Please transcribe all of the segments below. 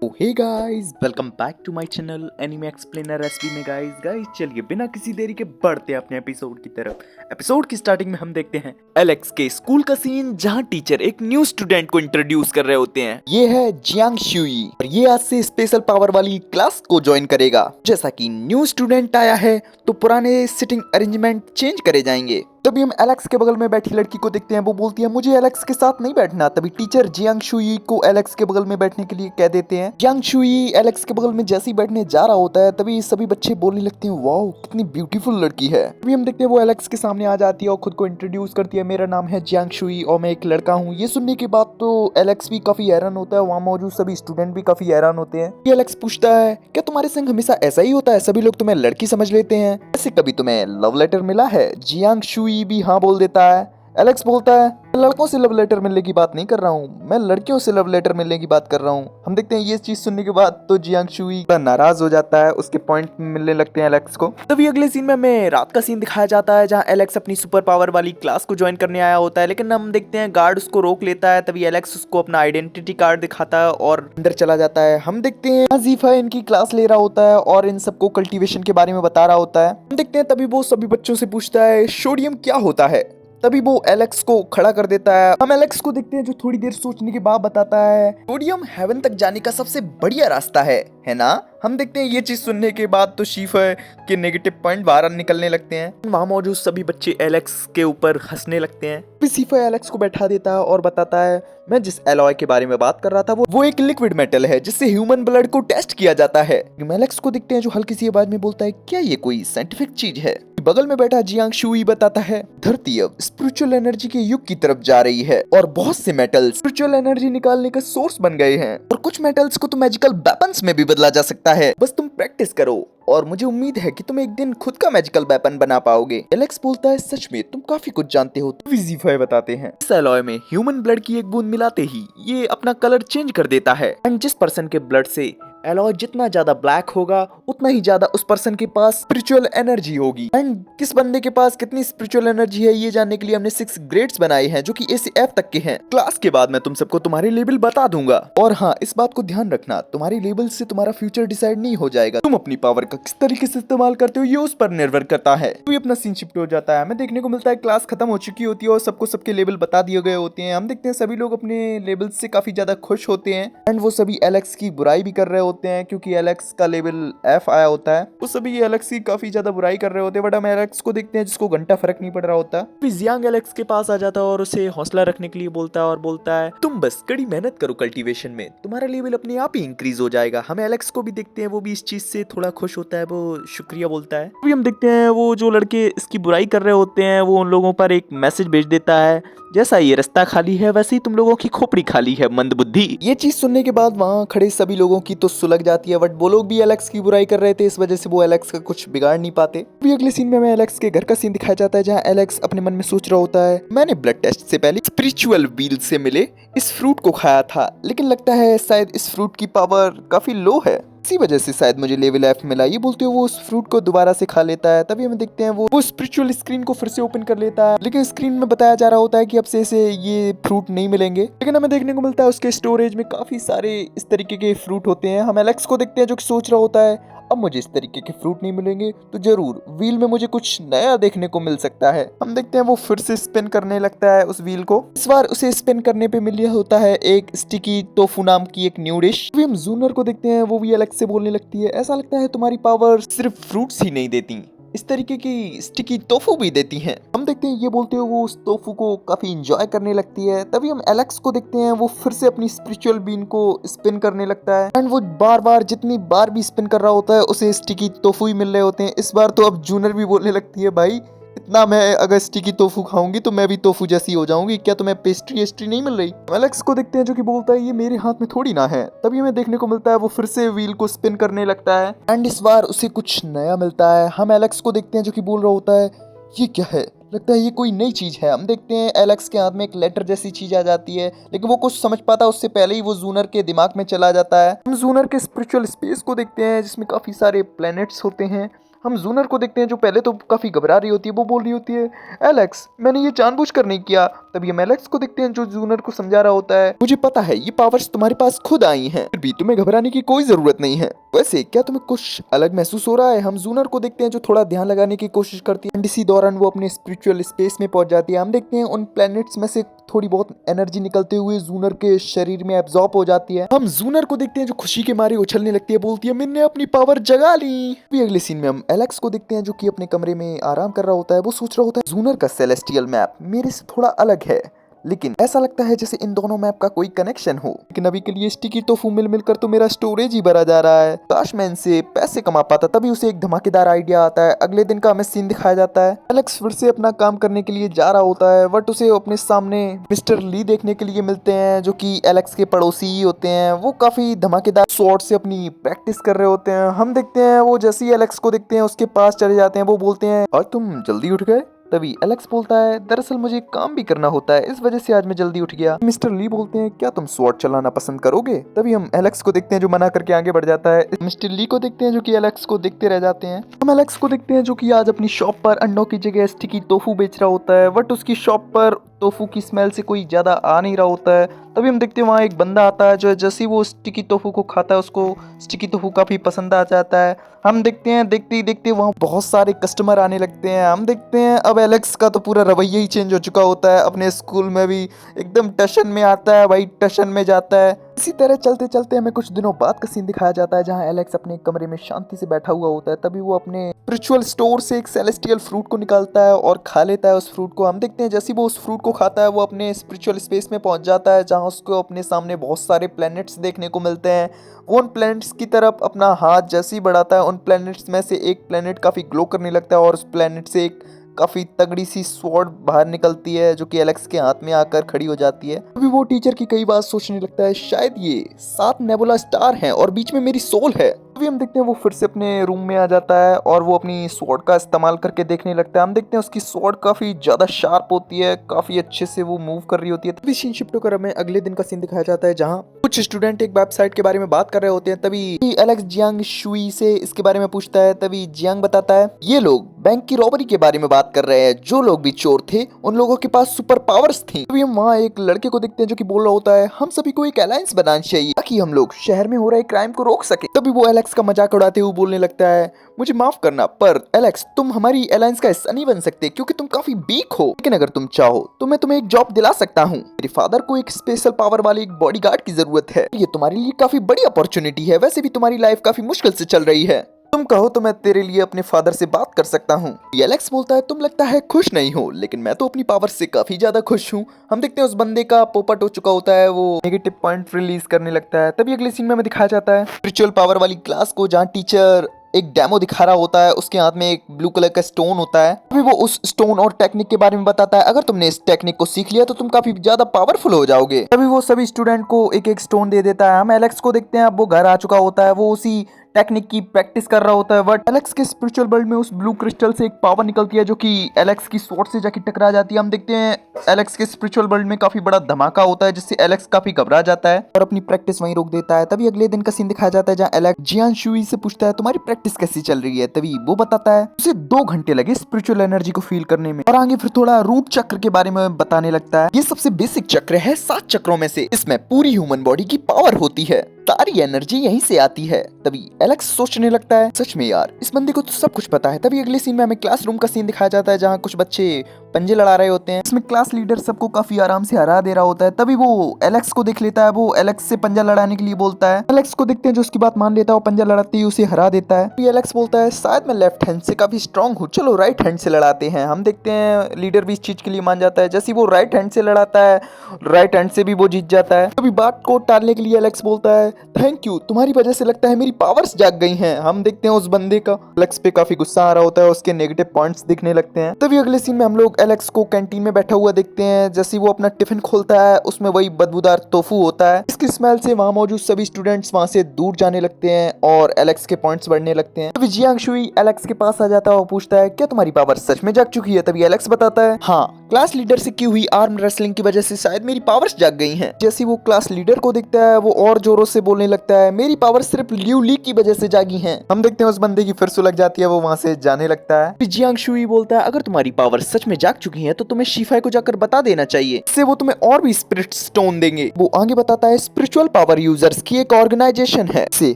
Hey guys, welcome back to my channel anime explainer SB में। Guys चलिए बिना किसी देरी के बढ़ते हैं अपने एपिसोड की तरफ। एपिसोड की स्टार्टिंग में हम देखते हैं एलेक्स के स्कूल का सीन, जहां टीचर एक न्यू स्टूडेंट को इंट्रोड्यूस कर रहे होते हैं। ये है जियांग शुई और ये आज से स्पेशल पावर वाली क्लास को ज्वाइन करेगा। जैसा कि न्यू स्टूडेंट आया है तो पुराने सिटिंग अरेंजमेंट चेंज करे जाएंगे। तभी हम एलेक्स के बगल में बैठी लड़की को देखते हैं। वो बोलती है मुझे एलेक्स के साथ नहीं बैठना। तभी टीचर जियांग शुई को एलेक्स के बगल में बैठने के लिए कह देते हैं। जियांग शुई एलेक्स के बगल में जैसे ही बैठने जा रहा होता है तभी सभी बच्चे बोलने लगते हैं वाओ कितनी ब्यूटीफुल लड़की है। तभी हम देखते हैं वो एलेक्स के सामने आ जाती है और खुद को इंट्रोड्यूस करती है। मेरा नाम है जियांग शुई और मैं एक लड़का हूँ। ये सुनने के बाद तो एलेक्स भी काफी हैरान होता है। वहाँ मौजूद सभी स्टूडेंट भी काफी हैरान होते हैं। एलेक्स पूछता है क्या तुम्हारे संग हमेशा ऐसा ही होता है, सभी लोग तुम्हें लड़की समझ लेते हैं, ऐसे कभी तुम्हें लव लेटर मिला है? जियांग शुई भी हाँ बोल देता है। एलेक्स बोलता है मैं लड़कों से लव लेटर मिलने की बात नहीं कर रहा हूँ, मैं लड़कियों से लव लेटर मिलने की बात कर रहा हूँ। हम देखते हैं ये चीज सुनने के बाद तो जियांग शुई नाराज हो जाता है। उसके पॉइंट मिलने लगते हैं एलेक्स को। तभी अगले सीन में हमें रात का सीन दिखाया जाता है जहाँ एलेक्स अपनी सुपर पावर वाली क्लास को ज्वाइन करने आया होता है, लेकिन हम देखते हैं गार्ड उसको रोक लेता है। तभी एलेक्स उसको अपना आइडेंटिटी कार्ड दिखाता है और अंदर चला जाता है। हम देखते हैं अजीफा इनकी क्लास ले रहा होता है और इन सबको कल्टीवेशन के बारे में बता रहा होता है। हम देखते हैं तभी वो सभी बच्चों से पूछता है सोडियम क्या होता है। तभी वो एलेक्स को खड़ा कर देता है। हम एलेक्स को देखते हैं जो थोड़ी देर सोचने के बाद बताता है सोडियम हेवन तक जाने का सबसे बढ़िया रास्ता है ना? हम देखते हैं ये चीज सुनने के बाद तो शीफा के नेगेटिव पॉइंट बाहर निकलने लगते हैं। वहाँ मौजूद सभी बच्चे एलेक्स के ऊपर हंसने लगते हैं। फिर शीफा एलेक्स को बैठा देता है और बताता है मैं जिस एलॉय के बारे में बात कर रहा था वो एक लिक्विड मेटल है जिससे ह्यूमन ब्लड को टेस्ट किया जाता है। हम एलेक्स को देखते हैं जो हल्की सी आवाज में बोलता है क्या ये कोई साइंटिफिक चीज है? बगल में बैठा जियांग शुई बताता है धरती अब स्पिरिचुअल एनर्जी के युग की तरफ जा रही है और बहुत से मेटल्स स्पिरिचुअल एनर्जी निकालने का सोर्स बन गए हैं और कुछ मेटल्स को तो मैजिकल वेपन्स में भी बदला जा सकता है, बस तुम प्रैक्टिस करो और मुझे उम्मीद है कि तुम एक दिन खुद का मैजिकल वेपन बना पाओगे। एलेक्स बोलता है सच में तुम काफी कुछ जानते हो। विजीफाई बताते हैं इस एलॉय में ह्यूमन ब्लड की एक बूंद मिलाते ही ये अपना कलर चेंज कर देता है एंड जिस पर्सन के ब्लड से एलॉय जितना ज्यादा ब्लैक होगा उतना ही ज्यादा उस पर्सन के पास स्पिरिचुअल एनर्जी होगी। एंड किस बंदे के पास कितनी स्पिरिचुअल एनर्जी है ये जानने के लिए हमने 6 ग्रेड्स बनाए हैं जो कि ए से एफ तक के हैं। क्लास के बाद मैं तुम सबको तुम्हारे लेवल बता दूंगा और हाँ इस बात को ध्यान रखना तुम्हारे लेवल से तुम्हारा फ्यूचर डिसाइड नहीं हो जाएगा, तुम अपनी पावर का किस तरीके से इस्तेमाल करते हो ये उस पर निर्भर करता है। तो अपना सीन शिफ्ट हो जाता है। हमें देखने को मिलता है क्लास खत्म हो चुकी होती है और सबको सबके लेवल बता दिए गए होते हैं। हम देखते हैं सभी लोग अपने लेवल से काफी ज्यादा खुश होते हैं एंड वो सभी एलेक्स की बुराई भी कर रहे होते हैं क्योंकि एलेक्स का लेवल एफ आया होता है। वो सभी एलेक्स की काफी ज्यादा बुराई कर रहे होते हैं बट हम एलेक्स को देखते हैं जिसको घंटा फर्क नहीं पड़ रहा होता। फिर जियांग एलेक्स के पास आ जाता है और उसे हौसला रखने के लिए बोलता है और बोलता है तुम बस कड़ी मेहनत करो कल्टीवेशन में, तुम्हारा लेवल अपने आप ही इंक्रीज हो जाएगा। हम एलेक्स को भी देखते हैं वो भी इस चीज से थोड़ा खुश होता है, वो शुक्रिया बोलता है। अभी हम देखते हैं वो जो लड़के इसकी बुराई कर रहे होते हैं वो उन लोगों पर एक मैसेज भेज देता है जैसा ये रास्ता खाली है वैसे ही तुम लोगों की खोपड़ी खाली है मंदबुद्धि। ये चीज सुनने के बाद वहाँ खड़े सभी लोगों की तो सुलग जाती है बट वो लोग भी एलेक्स की बुराई कर रहे थे, इस वजह से वो एलेक्स का कुछ बिगाड़ नहीं पाते। अभी अगले सीन में हमें एलेक्स के घर का सीन दिखाया जाता है जहाँ एलेक्स अपने मन में सोच रहा होता है मैंने ब्लड टेस्ट से पहले स्पिरिचुअल व्हील से मिले इस फ्रूट को खाया था लेकिन लगता है शायद इस फ्रूट की पावर काफी लो है, इसी वजह से शायद मुझे लेवल एफ मिला। ये बोलते हुए वो उस फ्रूट को दोबारा से खा लेता है। तभी हम देखते हैं वो स्पिरिचुअल स्क्रीन को फिर से ओपन कर लेता है लेकिन स्क्रीन में बताया जा रहा होता है कि अब से इसे ये फ्रूट नहीं मिलेंगे। लेकिन हमें देखने को मिलता है उसके स्टोरेज में काफी सारे इस तरीके के फ्रूट होते हैं। हम एलेक्स को देखते हैं जो कि सोच रहा होता है अब मुझे इस तरीके के फ्रूट नहीं मिलेंगे तो जरूर व्हील में मुझे कुछ नया देखने को मिल सकता है। हम देखते हैं वो फिर से स्पिन करने लगता है उस व्हील को। इस बार उसे स्पिन करने पे मिल होता है एक स्टिकी टोफू नाम की एक न्यू डिश। हम जूनर को देखते हैं वो भी अलग से बोलने लगती है ऐसा लगता है तुम्हारी पावर सिर्फ फ्रूट्स ही नहीं देती, इस तरीके की स्टिकी टोफू भी देती हैं। हम देखते हैं ये बोलते हुए वो उस टोफू को काफी इंजॉय करने लगती है। तभी हम एलेक्स को देखते हैं वो फिर से अपनी स्पिरिचुअल बीन को स्पिन करने लगता है एंड वो बार बार जितनी बार भी स्पिन कर रहा होता है उसे स्टिकी टोफू ही मिल रहे होते हैं। इस बार तो अब जूनियर भी बोलने लगती है भाई इतना मैं अगर स्टिकी टोफू खाऊंगी तो मैं भी टोफू जैसी हो जाऊंगी, क्या तुम्हें पेस्ट्री नहीं मिल रही? एलेक्स को देखते हैं जो कि बोलता है ये मेरे हाथ में थोड़ी ना है। तभी हमें देखने को मिलता है वो फिर से व्हील को स्पिन करने लगता है एंड इस बार उसे कुछ नया मिलता है। हम एलेक्स को देखते हैं जो कि बोल रहा होता है ये क्या है, लगता है ये कोई नई चीज है। हम देखते हैं एलेक्स के हाथ में एक लेटर जैसी चीज आ जाती है लेकिन वो कुछ समझ पाता उससे पहले ही वो जूनर के दिमाग में चला जाता है। हम जूनर के स्पिरिचुअल स्पेस को देखते हैं जिसमें काफी सारे प्लैनेट्स होते हैं। हम जूनर को देखते हैं जो पहले तो काफी घबरा रही होती है, वो बोल रही होती है एलेक्स मैंने ये जानबूझकर नहीं किया, तभी हम एलेक्स को देखते हैं जो जूनियर को समझा रहा होता है, मुझे पता है ये पावर्स तुम्हारे पास खुद आई हैं, फिर भी तुम्हें घबराने की कोई जरूरत नहीं है। वैसे क्या तुम्हें कुछ अलग महसूस हो रहा है? हम जूनियर को देखते हैं जो थोड़ा ध्यान लगाने की कोशिश करती है। इसी दौरान वो अपने स्पिरिचुअल स्पेस में पहुंच जाती है। हम देखते हैं उन प्लैनेट्स में से थोड़ी बहुत एनर्जी निकलते हुए जूनर के शरीर में एब्जॉर्ब हो जाती है। हम जूनर को देखते हैं जो खुशी के मारे उछलने लगती है, बोलती है मैंने अपनी पावर जगा ली। भी अगले सीन में हम एलेक्स को देखते हैं जो कि अपने कमरे में आराम कर रहा होता है। वो सोच रहा होता है जूनर का सेलेस्टियल मैप मेरे से थोड़ा अलग है, लेकिन ऐसा लगता है जैसे इन दोनों मैप का कोई कनेक्शन हो। लेकिन अभी के लिए स्टिकी टोफू मिल मिलकर तो मेरा स्टोरेज ही भरा जा रहा है। काश मैं इनसे पैसे कमा पाता। तभी उसे एक धमाकेदार आइडिया आता है। अगले दिन का हमें सीन दिखाया जाता है। एलेक्स फिर से अपना काम करने के लिए जा रहा होता है, बट उसे अपने सामने मिस्टर ली देखने के लिए मिलते हैं जो कि एलेक्स के पड़ोसी ही होते हैं। वो काफी धमाकेदार स्वॉर्ड से अपनी प्रैक्टिस कर रहे होते हैं। हम देखते हैं वो जैसे ही एलेक्स को देखते हैं उसके पास चले जाते हैं। वो बोलते हैं और तुम जल्दी उठ गए? तभी एलेक्स बोलता है दरअसल मुझे काम भी करना होता है, इस वजह से आज मैं जल्दी उठ गया। मिस्टर ली बोलते हैं क्या तुम स्वॉर्ड चलाना पसंद करोगे? तभी हम एलेक्स को देखते हैं जो मना करके आगे बढ़ जाता है। मिस्टर ली को देखते हैं जो कि एलेक्स को देखते रह जाते हैं। हम एलेक्स को देखते हैं जो कि आज अपनी शॉप पर अंडों की जगह स्टिकी टोफू बेच रहा होता है, बट उसकी शॉप पर टोफू की स्मेल से कोई ज्यादा आ नहीं रहा होता है। तभी हम देखते हैं वहाँ एक बंदा आता है जो जैसे ही वो स्टिकी टोफू को खाता है उसको स्टिकी टोफू काफी पसंद आ जाता है। हम देखते हैं देखते ही देखते वहाँ बहुत सारे कस्टमर आने लगते हैं। हम देखते हैं अब एलेक्स का तो पूरा रवैया ही चेंज हो चुका होता है। अपने स्कूल में भी एकदम टशन में आता है, भाई टशन में जाता है। इसी तरह चलते चलते हमें कुछ दिनों बाद का सीन दिखाया जाता है जहाँ एलेक्स अपने कमरे में शांति से बैठा हुआ होता है। तभी वो अपने स्पिरिचुअल स्टोर से एक सेलेस्टियल फ्रूट को निकालता है और खा लेता है उस फ्रूट को। हम देखते हैं जैसे वो उस फ्रूट को खाता है वो अपने स्पिरिचुअल स्पेस में पहुंच जाता है जहाँ उसको अपने सामने बहुत सारे प्लैनेट्स देखने को मिलते हैं। वो उन प्लैनेट्स की तरफ अपना हाथ जैसे ही बढ़ाता है उन प्लैनेट्स में से एक प्लैनेट काफी ग्लो करने लगता है और उस प्लैनेट से एक काफी तगड़ी सी स्वॉर्ड बाहर निकलती है जो कि एलेक्स के हाथ में आकर खड़ी हो जाती है। अभी वो टीचर की कई बार सोचने लगता है शायद ये 7 नेबुला स्टार हैं और बीच में मेरी सोल है। अभी हम देखते हैं वो फिर से अपने रूम में आ जाता है और वो अपनी स्वॉर्ड का इस्तेमाल करके देखने लगता है। हम देखते हैं उसकी स्वॉर्ड काफी ज्यादा शार्प होती है, काफी अच्छे से वो मूव कर रही होती है। तभी सीन शिफ्ट होकर हमें अगले दिन का सीन दिखाया जाता है जहाँ कुछ स्टूडेंट एक वेबसाइट के बारे में बात कर रहे होते हैं। तभी एलेक्स जियांग शुई से इसके बारे में पूछता है। तभी जियांग बताता है ये लोग बैंक की रॉबरी के बारे में बात कर रहे हैं, जो लोग भी चोर थे उन लोगों के पास सुपर पावर्स थी। तभी हम वहाँ एक लड़के को देखते हैं जो कि बोल रहा होता है हम सभी को एक अलायंस बनाना चाहिए ताकि हम लोग शहर में हो रहे क्राइम को रोक सके। तभी वो एलेक्स का मजाक उड़ाते हुए बोलने लगता है मुझे माफ करना पर एलेक्स तुम हमारी अलायंस का हिस्सा नहीं बन सकते क्योंकि तुम काफी वीक हो, लेकिन अगर तुम चाहो तो मैं तुम्हें एक जॉब दिला सकता हूँ। मेरे फादर को एक स्पेशल पावर वाले एक बॉडीगार्ड की जरूरत है, ये तुम्हारे लिए काफी बड़ी अपॉर्चुनिटी है। वैसे भी तुम्हारी लाइफ काफी मुश्किल से चल रही है, तुम कहो तो मैं तेरे लिए अपने फादर से बात कर सकता हूँ। एलेक्स बोलता है तुम लगता है खुश नहीं हो, लेकिन मैं तो अपनी पावर से काफी ज्यादा खुश हूँ। हम देखते हैं उस बंदे का पोपट हो चुका होता है, वो नेगेटिव पॉइंट रिलीज करने लगता है। तभी अगले सीन में हमें दिखाया जाता है स्पिरिचुअल पावर वाली क्लास को जहाँ टीचर एक डेमो दिखा रहा होता है। उसके हाथ में एक ब्लू कलर का स्टोन होता है। अभी वो उस स्टोन और टेक्निक के बारे में बताता है अगर तुमने इस टेक्निक को सीख लिया तो तुम काफी ज्यादा पावरफुल हो जाओगे। तभी वो सभी स्टूडेंट को एक एक स्टोन दे देता है। हम एलेक्स को देखते हैं अब वो घर आ चुका होता है, वो उसी टेक्निक की प्रैक्टिस कर रहा होता है। बट एलेक्स के स्पिरिचुअल वर्ल्ड में उस ब्लू क्रिस्टल से एक पावर निकलती है जो कि एलेक्स की स्वॉर्ड से जाके टकरा जाती है। हम देखते हैं एलेक्स के स्पिरिचुअल वर्ल्ड में काफी बड़ा धमाका होता है जिससे एलेक्स काफी घबरा जाता है और अपनी प्रैक्टिस वहीं रोक देता है। तभी अगले दिन का सीन दिखाया जाता है जहाँ एलेक्स जियान शुई से पूछता है तुम्हारी प्रैक्टिस कैसी चल रही है। तभी वो बताता है उसे 2 घंटे लगे स्पिरिचुअल एनर्जी को फील करने में और आगे फिर थोड़ा रूट चक्र के बारे में बताने लगता है। ये सबसे बेसिक चक्र है 7 चक्रों में से, इसमें पूरी ह्यूमन बॉडी की पावर होती है, सारी एनर्जी यहीं से आती है। तभी एलेक्स सोचने लगता है सच में यार इस बंदे को तो सब कुछ पता है। तभी अगले सीन में हमें क्लासरूम का सीन दिखाया जाता है जहाँ कुछ बच्चे पंजे लड़ा रहे होते हैं। इसमें क्लास लीडर सबको काफी आराम से हरा दे रहा होता है। तभी वो एलेक्स को देख लेता है, वो एलेक्स से पंजा लड़ाने के लिए बोलता है। एलेक्स को देखते हैं जो उसकी बात मान लेता है, वो पंजा लड़ाते ही उसे हरा देता है। तो एलेक्स बोलता है शायद मैं लेफ्ट हैंड से काफी स्ट्रांग हूँ, चलो राइट हैंड से लड़ाते हैं। हम देखते हैं लीडर भी इस चीज के लिए मान जाता है। जैसे वो राइट हैंड से लड़ाता है राइट हैंड से भी वो जीत जाता है। तभी बात को टालने के लिए एलेक्स बोलता है थैंक यू, तुम्हारी वजह से लगता है मेरी पावर्स जाग गई हैं। हम देखते हैं उस बंदे का एलेक्स पे काफी गुस्सा आ रहा होता है, उसके नेगेटिव पॉइंट्स दिखने लगते हैं। तभी अगले सीन में हम लोग एलेक्स को कैंटीन में बैठा हुआ देखते हैं। जैसे वो अपना टिफिन खोलता है उसमें वही बदबूदार टोफू होता है। इसकी स्मेल से वहाँ मौजूद सभी स्टूडेंट्स वहाँ से दूर जाने लगते हैं और एलेक्स के पॉइंट्स बढ़ने लगते हैं। तभी जियांग शुई एलेक्स के पास आ जाता है और पूछता है क्या तुम्हारी पावर सच में जाग चुकी है। तभी एलेक्स बताता है हाँ, क्लास लीडर से की हुई आर्म रेसलिंग की वजह से शायद मेरी पावर्स जाग गई हैं। जैसे वो क्लास लीडर को दिखता है वो और जोरों से बोलने लगता है मेरी पावर सिर्फ लियू ली की वजह से जागी हैं। हम देखते हैं उस बंदे की फिर सुलग जाती है, वो वहाँ से जाने लगता है। जियांग शुई बोलता है अगर तुम्हारी पावर सच में जाग चुकी है तो तुम्हें शिफाई को जाकर बता देना चाहिए, इससे वो तुम्हें और भी स्पिरिट स्टोन देंगे। वो आगे बताता है स्पिरिचुअल पावर यूजर्स की एक ऑर्गेनाइजेशन है, इसे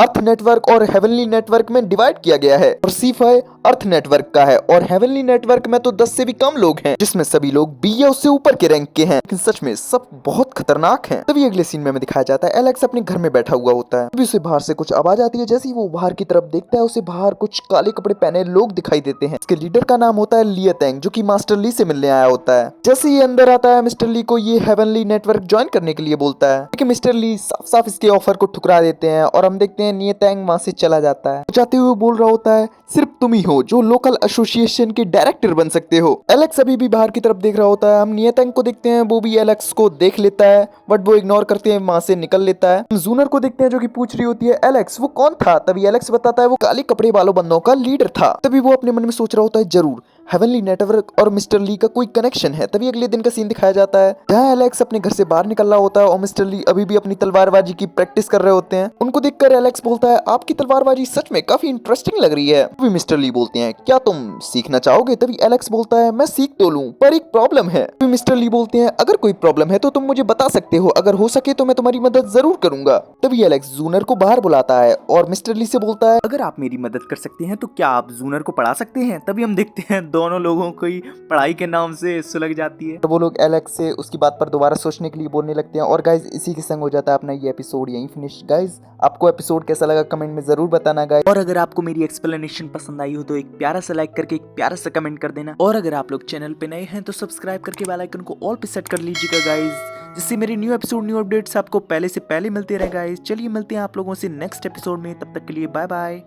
अर्थ नेटवर्क और हेवनली नेटवर्क में डिवाइड किया गया है और शिफाई अर्थ नेटवर्क का है और हेवनली नेटवर्क में तो 10 से भी कम लोग हैं, जिसमें सभी लोग बी या उससे ऊपर के रैंक के हैं, लेकिन सच में सब बहुत खतरनाक हैं। तभी अगले सीन में हमें दिखाया जाता है एलेक्स अपने घर में बैठा हुआ होता है। तभी उसे बाहर से कुछ आवाज आती है। जैसे ही वो बाहर की तरफ देखता है उसे बाहर कुछ काले कपड़े पहने लोग दिखाई देते हैं। इसके लीडर का नाम होता है लिया तेंग, जो कि मास्टर ली से मिलने आया होता है। जैसे ही अंदर आता है मिस्टर ली को ये हेवनली नेटवर्क ज्वाइन करने के लिए बोलता है, लेकिन मिस्टर ली साफ साफ इसके ऑफर को ठुकरा देते हैं और हम देखते हैं लिया तेंग वहां से चला जाता है। जाते हुए बोल रहा होता है सिर्फ तुम ही हो जो लोकल एसोसिएशन के डायरेक्टर बन सकते हो। एलेक्स अभी भी बाहर की तरफ देख रहा होता है। हम नियतंग को देखते हैं, वो भी एलेक्स को देख लेता है बट वो इग्नोर करते हैं, वहां से निकल लेता है। हम जूनर को देखते हैं जो कि पूछ रही होती है एलेक्स वो कौन था। तभी एलेक्स बताता है वो काले कपड़े वालों बंदों का लीडर था। तभी वो अपने मन में सोच रहा होता है जरूर हेवनली नेटवर्क और मिस्टर ली का कोई कनेक्शन है। तभी अगले दिन का सीन दिखाया जाता है जहाँ एलेक्स अपने घर से बाहर निकल रहा होता है और मिस्टर ली अभी भी अपनी तलवारबाजी की प्रैक्टिस कर रहे होते हैं। उनको देखकर एलेक्स बोलता है आपकी तलवारबाजी सच में काफी इंटरेस्टिंग लग रही है। तभी मिस्टर ली बोलते हैं क्या तुम सीखना चाहोगे। तभी एलेक्स बोलता है मैं सीख तो लूं पर एक प्रॉब्लम है। तभी मिस्टर ली बोलते हैं अगर कोई प्रॉब्लम है तो तुम मुझे बता सकते हो, अगर हो सके तो मैं तुम्हारी मदद जरूर करूंगा। तभी एलेक्स जूनर को बाहर बुलाता है और मिस्टर ली से बोलता है अगर आप मेरी मदद कर सकते हैं तो क्या आप जूनर को पढ़ा सकते हैं। तभी हम देखते हैं दोनों लोगों को पढ़ाई के नाम से सुलग जाती है। तो वो लोग एलेक्स से उसकी बात पर दोबारा सोचने के लिए बोलने लगते हैं। और गाइज इसी के संग हो जाता है अपना ये एपिसोड यहीं फिनिश। गाइज आपको एपिसोड कैसा लगा कमेंट में जरूर बताना गाइज। और अगर आपको मेरी एक्सप्लेनेशन पसंद आई हो तो एक प्यारा सा लाइक करके एक प्यारा सा कमेंट कर देना। और अगर आप लोग चैनल पे नए हैं तो सब्सक्राइब करके बेल आइकन को ऑल पे सेट कर लीजिएगा गाइज, जिससे मेरे न्यू एपिसोड न्यू अपडेट्स आपको पहले से पहले मिलते रहे गाइज। चलिए मिलते हैं आप लोगों से नेक्स्ट एपिसोड में, तब तक के लिए बाय बाय।